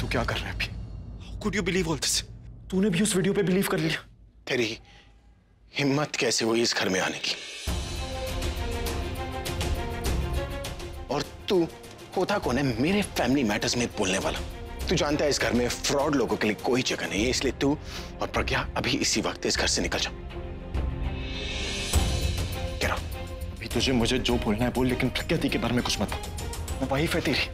तू क्या कर रहा है अभी? How could you believe all this? तूने भी उस वीडियो पे बिलीव कर लिया? तेरी हिम्मत कैसे हुई इस घर में आने की? और तू होता कौन है मेरे फैमिली मैटर्स में बोलने वाला? तू जानता है इस घर में फ्रॉड लोगों के लिए कोई जगह नहीं है, इसलिए तू और प्रज्ञा अभी इसी वक्त इस घर से निकल जाओ। क्या अभी तुझे मुझे जो बोलना है बोल, लेकिन प्रज्ञा दी के बारे में कुछ मत बोल। वो वाइफ है तेरी,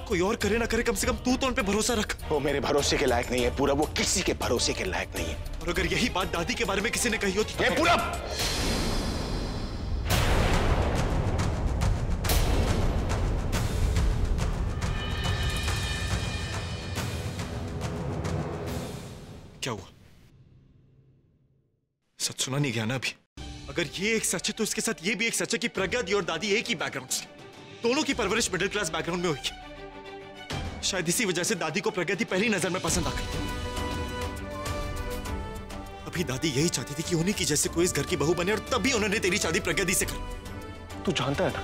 कोई और करे ना करे कम से कम तू तो उन पे भरोसा रख। वो मेरे भरोसे के लायक नहीं है पूरा, वो किसी के भरोसे के लायक नहीं है। और अगर यही बात दादी के बारे में किसी ने कही होती तो पूरा क्या हुआ? सच सुना नहीं गया ना अभी? अगर ये एक सच है तो इसके साथ ये भी एक सच है कि प्रज्ञा दी और दादी एक ही बैकग्राउंड से, दोनों की परवरिश मिडिल क्लास बैकग्राउंड में हुई। शायद इसी वजह से दादी को प्रज्ञा दी पहली नजर में पसंद आ गई। अभी दादी यही चाहती थी कि उन्हीं की जैसे कोई इस घर की बहू बने, और तभी उन्होंने तेरी शादी प्रज्ञा दी से कर। तू जानता है ना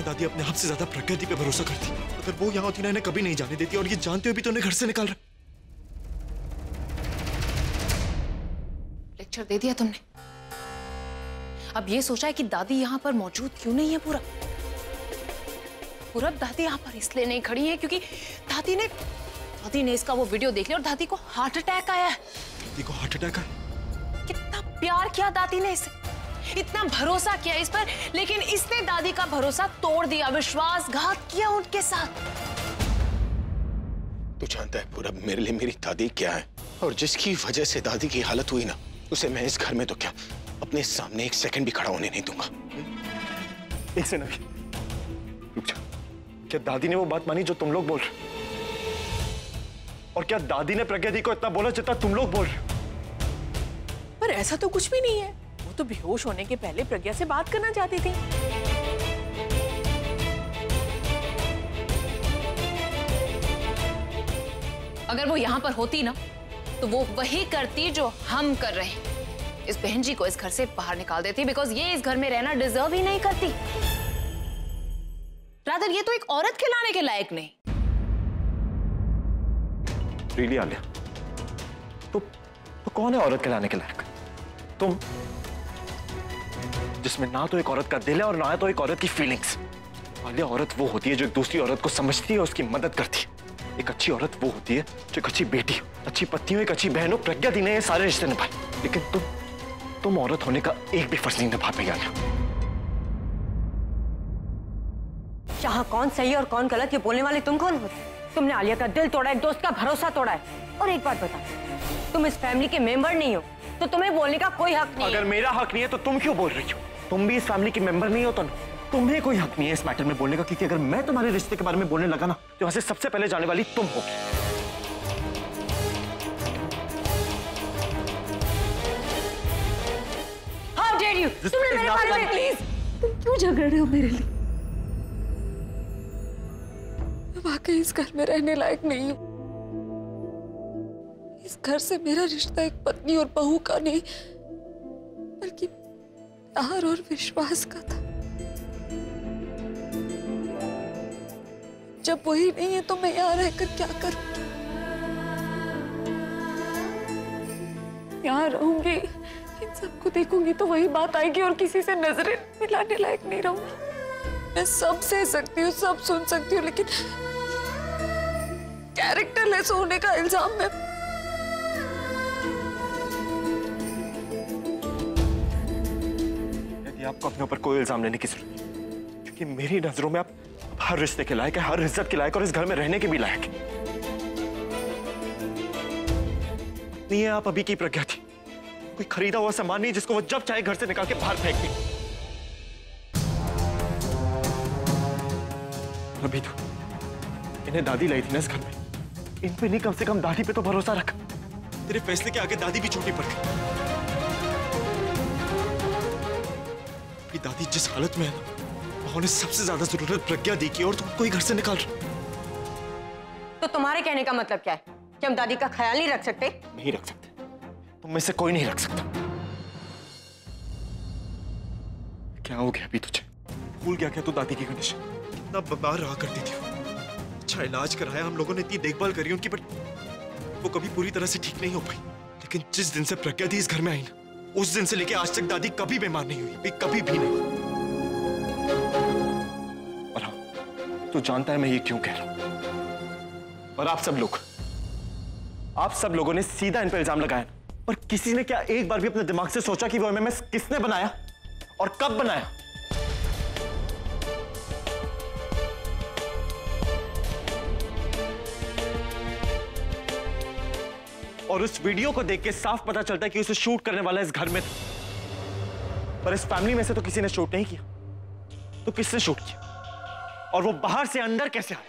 दादी अपने आप से ज्यादा प्रज्ञा दी पे भरोसा करती। अगर वो यहाँ होती ना इन्हें कभी नहीं जाने देती, और ये जानते हुए भी तो उन्हें घर से निकाल रहा। लेक्चर दे दिया तुमने। अब ये सोचा है कि दादी यहाँ पर मौजूद क्यों नहीं है पूरा? पूरब दादी यहाँ पर इसलिए नहीं खड़ी है क्योंकि दादी ने इसका वो वीडियो देख लिया और दादी को हार्ट अटैक आया है। दादी को हार्ट अटैक आया? कितना प्यार किया दादी ने इसे, इतना भरोसा किया इस पर, लेकिन इसने दादी का भरोसा तोड़ दिया, विश्वासघात किया उनके साथ। तू जानता है पूरब मेरे लिए मेरी दादी क्या है, और जिसकी वजह से दादी की हालत हुई ना, उसे मैं इस घर में तो क्या अपने सामने एक सेकंड भी खड़ा होने नहीं दूंगा। एक सेकंड अभी रुक जा। क्या दादी ने वो बात मानी जो तुम लोग बोल रहे? और क्या दादी ने प्रज्ञा दी को इतना बोला जितना तुम लोग बोल रहे? पर ऐसा तो कुछ भी नहीं है। वो तो बेहोश होने के पहले प्रज्ञा से बात करना चाहती थी। अगर वो यहाँ पर होती ना तो वो वही करती जो हम कर रहे हैं, इस बहन जी को इस घर से बाहर निकाल देती, बिकॉज ये इस घर में रहना डिजर्व ही नहीं करती। रादर ये तो एक औरत खिलाने के लायक नहीं। रियली आलिया, तो कौन है औरत खिलाने के लायक? तुम, जिसमें ना तो एक औरत का दिल है और ना तो एक औरत की फीलिंग्स। आलिया, औरत वो होती है जो एक दूसरी औरत को समझती है, उसकी मदद करती है। एक अच्छी औरत वो होती है जो एक अच्छी बेटी हो, अच्छी पत्नी हो, एक अच्छी बहन हो। प्रज्ञा दी ने ये सारे रिश्ते निभाए, लेकिन तुम औरत होने का एक भी फर्ज नहीं निभा पाई आलिया। यहाँ कौन सही और कौन गलत ये बोलने वाले तुम कौन हो? तुमने आलिया का दिल तोड़ा, एक दोस्त का भरोसा तोड़ा है। और एक बात बता, तुम इस फैमिली के मेंबर नहीं हो तो तुम्हें बोलने का कोई हक नहीं है। अगर मेरा हक नहीं है तो तुम क्यों बोल रही हो? तुम भी इस फैमिली की मेंबर नहीं हो तो तुम्हें कोई हक नहीं है इस मैटर में बोलने का, क्योंकि अगर मैं तुम्हारे रिश्ते के बारे में बोलने लगा ना तो यहाँ से सबसे पहले जाने वाली तुम होगी। How dare you? तुमने मेरे बारे में प्लीज, तुम क्यों झगड़ रहे हो मेरे लिए? मैं वाकई इस घर में रहने लायक नहीं हूँ। इस घर से मेरा रिश्ता एक पत्नी और बहू का नहीं, बल्कि प्यार और विश्वास का था। जब वही नहीं है तो मैं यहाँ रहकर क्या करूँ? यहाँ रहूंगी, इन सबको देखूंगी तो वही बात आएगी और किसी से नजरें मिलाने लायक नहीं रहूंगी। मैं सब सह सकती हूँ, सब सुन सकती हूँ, लेकिन कैरेक्टरलेस होने का इल्जाम मैं आपको अपने ऊपर कोई इल्जाम लेने की जरूरत नहीं, क्योंकि मेरी नजरों में आप हर रिश्ते के लायक है, हर इज्जत के लायक, और इस घर में रहने के भी लायक है। नहीं है आप अभी की प्रज्ञा थी, कोई खरीदा हुआ सामान नहीं जिसको वो जब चाहे घर से निकाल के बाहर फेंक दी। अभी तो इन्हें दादी लाई थी ना इस घर में, इन पे नहीं कम से कम दादी पे तो भरोसा रख। तेरे फैसले के आगे दादी भी छोटी पड़ गई। दादी जिस हालत में है ना, उन्हें सबसे ज्यादा जरूरत प्रज्ञा दी की, और तुमको ही घर से निकाल रहे। तो तुम्हारे कहने का मतलब क्या है कि हम दादी का ख्याल नहीं रख सकते? नहीं रख सकते, तुम में से कोई नहीं रख सकता। क्या हो गया अभी तुझे? भूल गया क्या तू दादी की कंडीशन? कितना बीमार रहा करती थी। अच्छा इलाज कराया, हम लोगों ने इतनी देखभाल करी उनकी, बट वो कभी पूरी तरह से ठीक नहीं हो पाई। लेकिन जिस दिन से प्रज्ञा दी इस घर में आई ना, उस दिन से लेके आज तक दादी कभी बीमार नहीं हुई, कभी भी नहीं। और हाँ, तू जानता है मैं ये क्यों कह रहा हूं। और आप सब लोगों ने सीधा इन पर इल्जाम लगाया, पर किसी ने क्या एक बार भी अपने दिमाग से सोचा कि वो एमएमएस किसने बनाया और कब बनाया? और उस वीडियो को देख के साफ पता चलता है कि उसे शूट करने वाला इस घर में था, पर इस फैमिली में से तो किसी ने शूट नहीं किया। तो किसने शूट किया? और वो बाहर से अंदर कैसे आया?